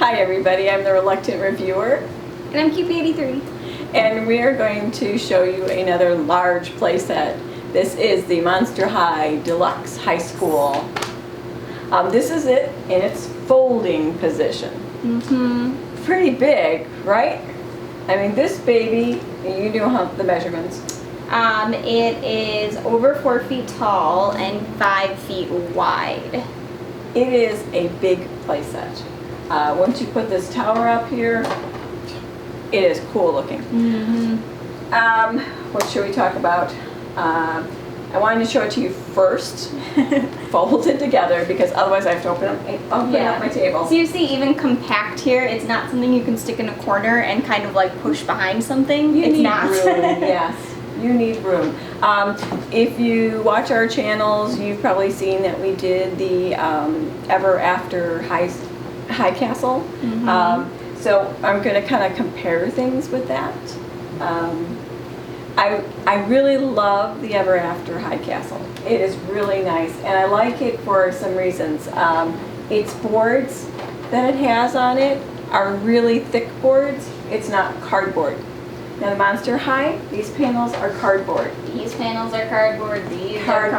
Hi everybody, I'm the Reluctant Reviewer. And I'm QP83. And we are going to show you another large playset. This is the Monster High Deluxe High School. This is it in its folding position. Pretty big, right? I mean, this baby, you know the measurements. It is over 4 feet tall and 5 feet wide. It is a big playset. Once you put this tower up here, it is cool looking. What should we talk about? I wanted to show it to you first, folded together, because otherwise I have to open up my table. So you see, even compact here, it's not something you can stick in a corner and kind of like push behind something. You it's need not. room, yes. You need room. If you watch our channels, you've probably seen that we did the Ever After High Castle. So I'm going to kind of compare things with that. I really love the Ever After High Castle. It is really nice, and I like it for some reasons. Its boards that it has on it are really thick boards. It's not cardboard. Now the Monster High, these panels are cardboard. These panels are cardboard. These are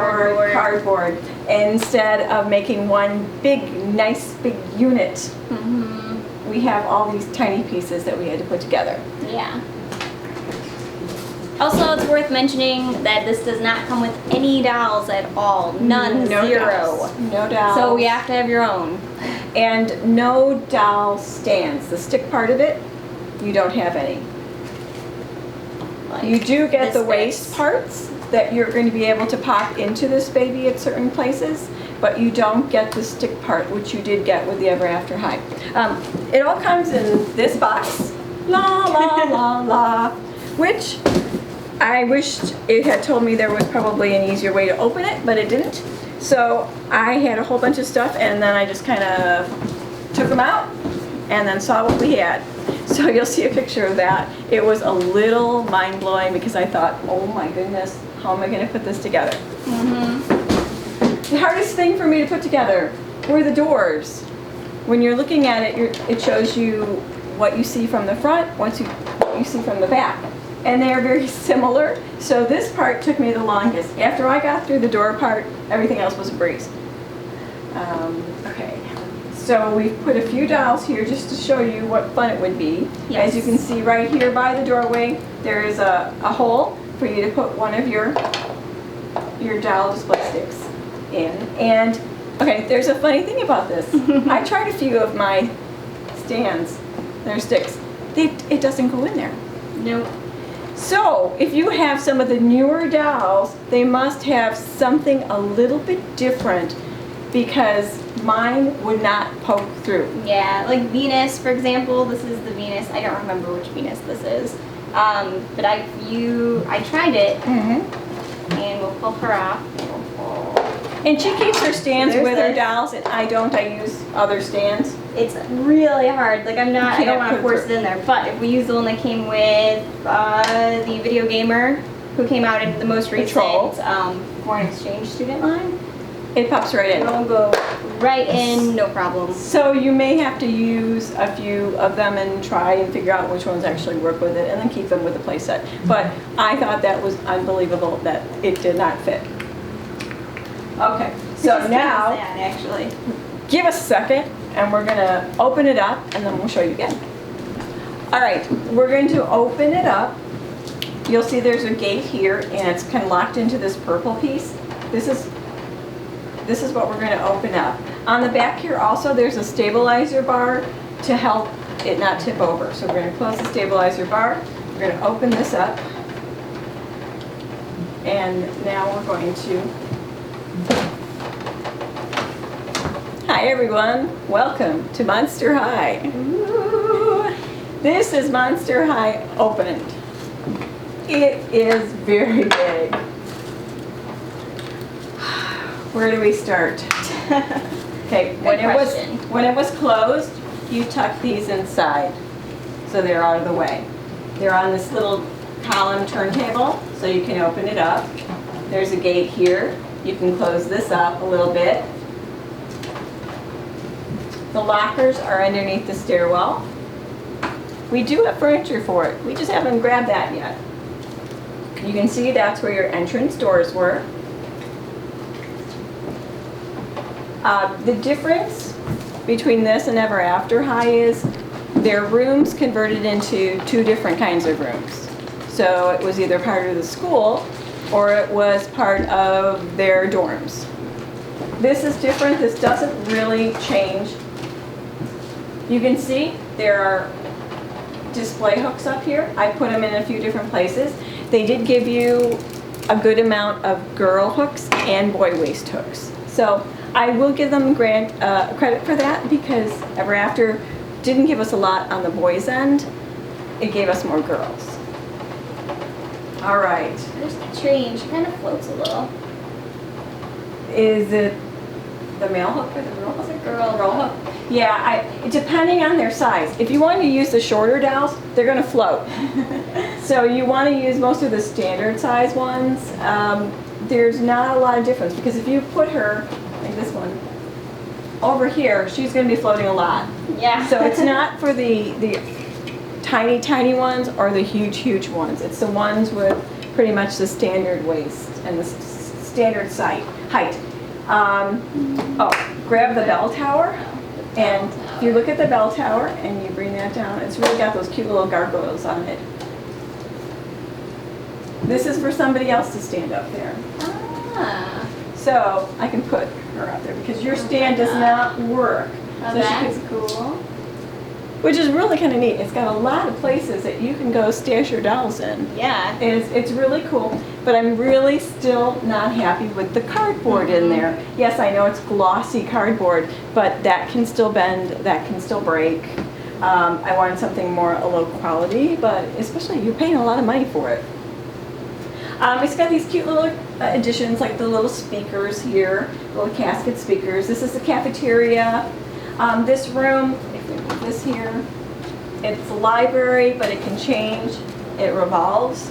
cardboard. Instead of making one big, nice, big unit, we have all these tiny pieces that we had to put together. Yeah. Also, it's worth mentioning that this does not come with any dolls at all. None. No zero. Dolls. No dolls. So you have to have your own. And no doll stands. The stick part of it, you don't have any. Like you do get the waist parts that you're going to be able to pop into this baby at certain places, but you don't get the stick part, which you did get with the Ever After High. It all comes in this box, la la la la, which I wished it had told me there was probably an easier way to open it, but it didn't. So I had a whole bunch of stuff, and then I just kind of took them out and then saw what we had. So you'll see a picture of that. It was a little mind-blowing because I thought, oh my goodness, how am I going to put this together? The hardest thing for me to put together were the doors. When you're looking at it, it shows you what you see from the front, what you see from the back. And they are very similar. So this part took me the longest. After I got through the door part, everything else was a breeze. Okay. So we've put a few dolls here just to show you what fun it would be. Yes. As you can see right here by the doorway, there is a hole for you to put one of your doll display sticks in. And, okay, there's a funny thing about this. I tried a few of my stands, their sticks. It doesn't go in there. Nope. So, if you have some of the newer dolls, they must have something a little bit different, because mine would not poke through. Yeah, like Venus, for example. This is the Venus. I don't remember which Venus this is. But I tried it, and we'll pull her off. And she keeps her stands with her dolls, and I don't. I use other stands. It's really hard. Like I don't want to force it in there. But if we use the one that came with the video gamer, who came out in the most recent foreign exchange student line, it pops right in. It'll go right in, no problem. So you may have to use a few of them and try and figure out which ones actually work with it, and then keep them with the playset. But I thought that was unbelievable that it did not fit. Okay, so now, actually, give us a second, and we're going to open it up, and then we'll show you again. All right, we're going to open it up. You'll see there's a gate here, and it's kind of locked into this purple piece. This is what we're going to open up. On the back here also, there's a stabilizer bar to help it not tip over. So we're going to close the stabilizer bar. We're going to open this up, and now we're going to. Hi everyone, welcome to Monster High. Ooh. This is Monster High opened. It is very big. Where do we start? Okay, when it was closed, you tuck these inside, so they're out of the way. They're on this little column turntable, so you can open it up. There's a gate here. You can close this up a little bit. The lockers are underneath the stairwell. We do have furniture for it. We just haven't grabbed that yet. You can see that's where your entrance doors were. The difference between this and Ever After High is their rooms converted into two different kinds of rooms. So it was either part of the school or it was part of their dorms. This is different. This doesn't really change. You can see there are display hooks up here. I put them in a few different places. They did give you a good amount of girl hooks and boy waist hooks. So I will give them credit for that because Ever After didn't give us a lot on the boys' end. It gave us more girls. All right. There's the tree and she kind of floats a little. Is it the male hook or the girl hook? It's a girl hook. Yeah, depending on their size. If you want to use the shorter dolls, they're going to float. So you want to use most of the standard size ones. There's not a lot of difference because if you put her, like this one, over here, she's going to be floating a lot. Yeah. So it's not for the tiny, tiny ones or the huge, huge ones. It's the ones with pretty much the standard waist and the standard height. Grab the bell tower. And if you look at the bell tower and you bring that down, it's really got those cute little gargoyles on it. This is for somebody else to stand up there. Ah. So I can put her up there because your stand does not work. Oh, So that's cool. which is really kind of neat. It's got a lot of places that you can go stash your dolls in. Yeah. It's really cool, but I'm really still not happy with the cardboard in there. Yes, I know it's glossy cardboard, but that can still bend, that can still break. I wanted something more low quality, but especially you're paying a lot of money for it. It's got these cute little additions, like the little speakers here, little casket speakers. This is the cafeteria. This room, if we put this here, it's a library, but it can change. It revolves.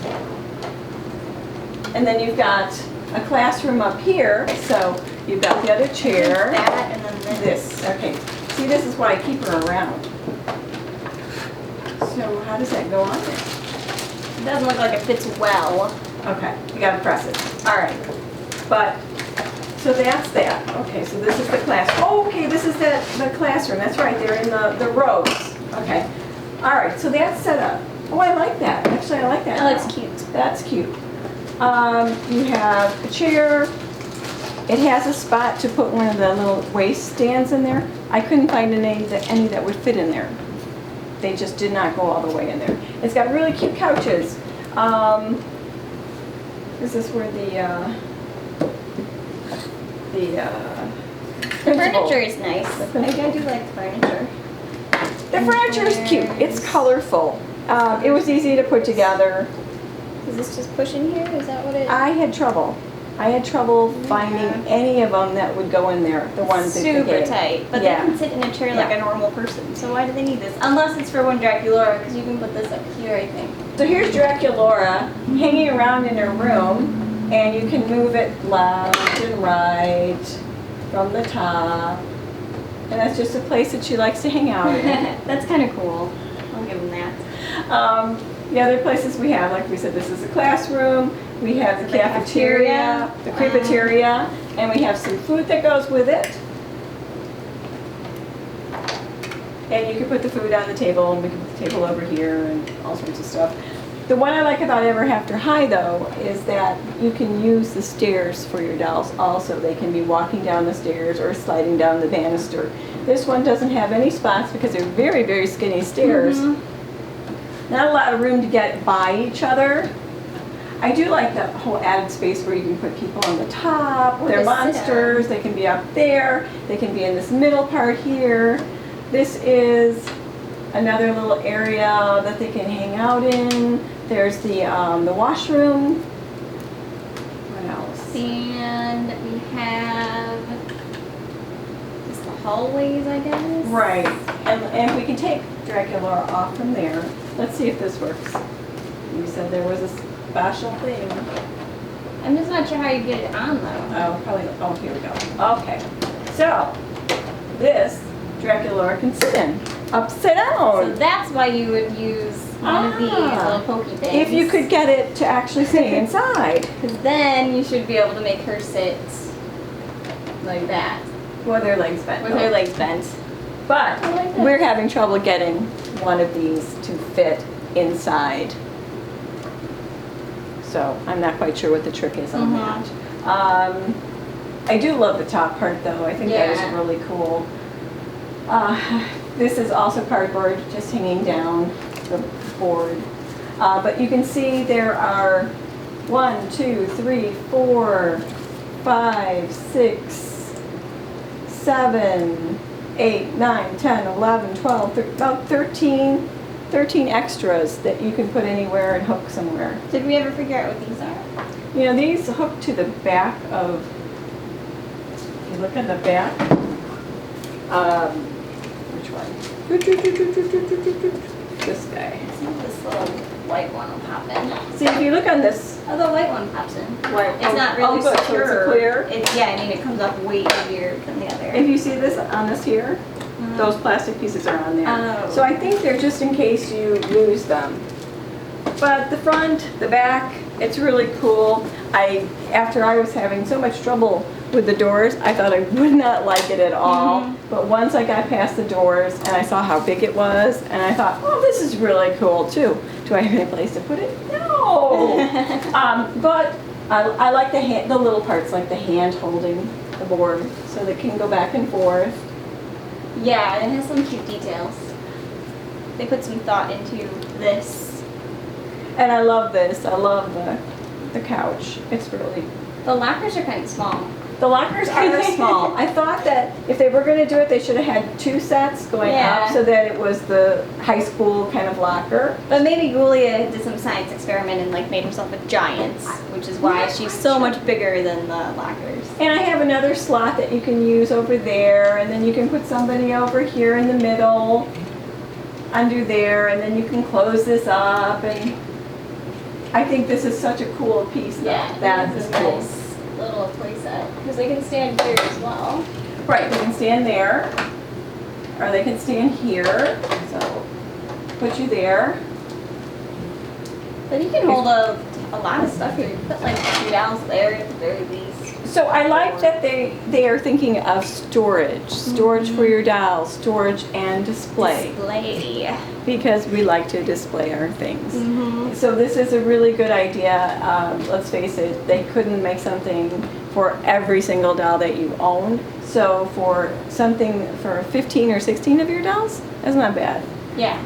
And then you've got a classroom up here, so you've got the other chair. That and then This, okay. See, this is why I keep her around. So how does that go on there? It doesn't look like it fits well. Okay, you gotta press it. All right, but, so that's that. Okay, so this is the class. Oh, okay, this is the classroom. That's right, they're in the rows. Okay, all right, so that's set up. Oh, I like that. Actually, I like that. That looks cute. That's cute. You have a chair. It has a spot to put one of the little waist stands in there. I couldn't find any that would fit in there. They just did not go all the way in there. It's got really cute couches. This is where the furniture is nice. I do like furniture. The furniture is cute. It's colorful. It was easy to put together. Is this just push in here? Is that what it is? I had trouble. finding any of them that would go in there. The ones that they super gave. tight, but Yeah. they can sit in a chair like a normal person. So why do they need this? Unless it's for one Draculaura, because you can put this up here, I think. So here's Draculaura hanging around in her room, and you can move it left and right from the top. And that's just a place that she likes to hang out in. That's kind of cool. I'll give them that. The other places we have, like we said, this is the classroom, we have the cafeteria, the crepeteria, and we have some food that goes with it. And you can put the food on the table, and we can put the table over here, and all sorts of stuff. The one I like about Ever After High, though, is that you can use the stairs for your dolls also. They can be walking down the stairs or sliding down the banister. This one doesn't have any spots because they're very, very skinny stairs. Not a lot of room to get by each other. I do like the whole added space where you can put people on the top. They're monsters. They can be up there. They can be in this middle part here. This is another little area that they can hang out in. There's the washroom. What else? And we have just the hallways, I guess. Right. And if we can take Draculaura off from there, let's see if this works. You said there was a special thing. I'm just not sure how you get it on though. Oh, probably. Oh, here we go. Okay. So this Dracula can sit in, upside So down. that's why you would use one of these little pokey things. If you could get it to actually stay inside. Because then you should be able to make her sit like that. With her legs bent. With her legs bent. But I like that. we're having trouble getting one of these to fit inside. So I'm not quite sure what the trick is on that. I do love the top part though. I think that is Yeah. really cool. This is also cardboard just hanging down the board. But you can see there are 1, 2, 3, 4, 5, 6, 7, 8, 9, 10, 11, 12, about 13 extras that you can put anywhere and hook somewhere. Did we ever figure out what these are? You know, these hook to the back of, if you look at the back, which one? This guy. See if this little white one will pop in. See, if you look on this, Oh, the white one pops in. white, It's not really good, so it's secure. clear. Yeah, I mean it comes off way easier than the other. If you see this on this here, Mhm. those plastic pieces are on there. Oh. So I think they're just in case you lose them. But the front, the back, it's really cool. After I was having so much trouble with the doors, I thought I would not like it at all. Mhm. But once I got past the doors and I saw how big it was, and I thought, oh, this is really cool too. Do I have any place to put it? No. But I like the little parts, like the hand holding the board, so they can go back and forth. Yeah, and it has some cute details. They put some thought into this. And I love this. I love the couch. It's really. The lockers are kind of small. The lockers are small. I thought that if they were going to do it, they should have had 2 sets going Yeah. up so that it was the high school kind of locker. But maybe Julia did some science experiment and like made herself a giant, which is why she's so much bigger than the lockers. And I have another slot that you can use over there, and then you can put somebody over here in the middle, under there, and then you can close this up. And I think this is such a cool piece. That this is is cool. nice little playset because they can stand here as well. Right, they can stand there, or they can stand here. So put you there. But you can hold a lot of stuff here. You put like 2 dolls there at the very least. So I like that they are thinking of storage for your dolls, storage and display, because we like to display our things. Mm-hmm. So this is a really good idea. Let's face it, they couldn't make something for every single doll that you own. So for something for 15 or 16 of your dolls, that's not bad. Yeah.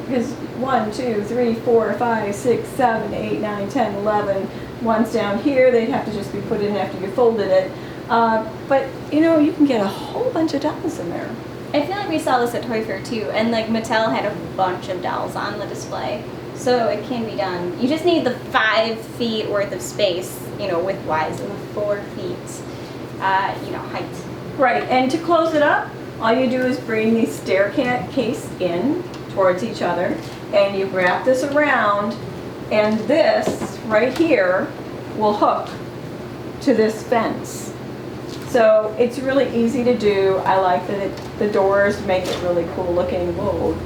Because 1, 2, 3, 4, 5, 6, 7, 8, 9, 10, 11. One's down here, they'd have to just be put in after you folded it. But you know, you can get a whole bunch of dolls in there. I feel like we saw this at Toy Fair too, and like Mattel had a bunch of dolls on the display. So it can be done. You just need the 5 feet worth of space, you know, width-wise, and the 4 feet, height. Right, and to close it up, all you do is bring the staircase in towards each other, and you wrap this around, and this right here will hook to this fence. So it's really easy to do. I like that the doors make it really cool looking. Whoa.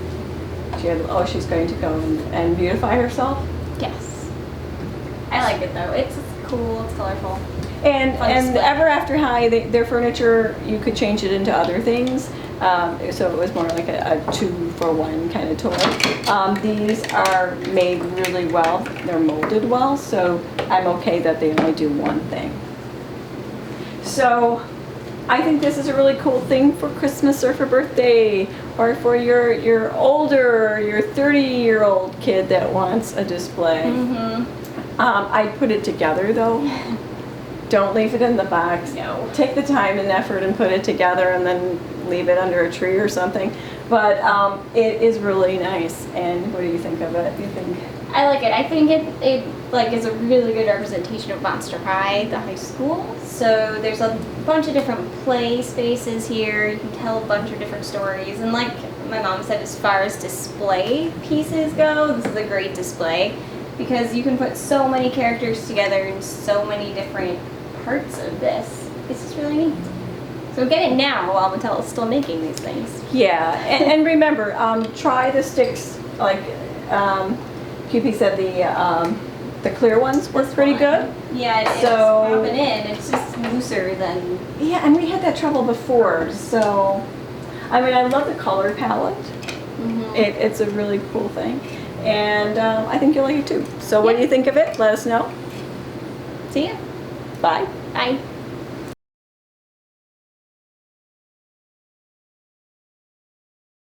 She's going to go and beautify herself. Yes. I like it though. It's cool, it's colorful. And Fun display. Ever After High, their furniture, you could change it into other things. So it was more like a 2-for-1 kind of toy. These are made really well. They're molded well, so I'm okay that they only do one thing. So I think this is a really cool thing for Christmas or for birthday, or for your older, your 30-year-old kid that wants a display. Mm-hmm. I put it together though. Don't leave it in the box. No. Take the time and effort and put it together, and then leave it under a tree or something. But it is really nice. And what do you think of it? You think? I like it. I think it like is a really good representation of Monster High, the high school. So there's a bunch of different play spaces here. You can tell a bunch of different stories. And like my mom said, as far as display pieces go, this is a great display because you can put so many characters together in so many different parts of this. It's just really neat. So get it now while Mattel's still making these things. Yeah, and remember, try the sticks, like QP said, the clear ones work pretty good. Yeah, it's So- popping in. It's just looser than. Yeah, and we had that trouble before, so, I mean, I love the color palette. It's a really cool thing, and I think you'll like it too. So what do Yeah. you think of it? Let us know. See ya. Bye. Bye.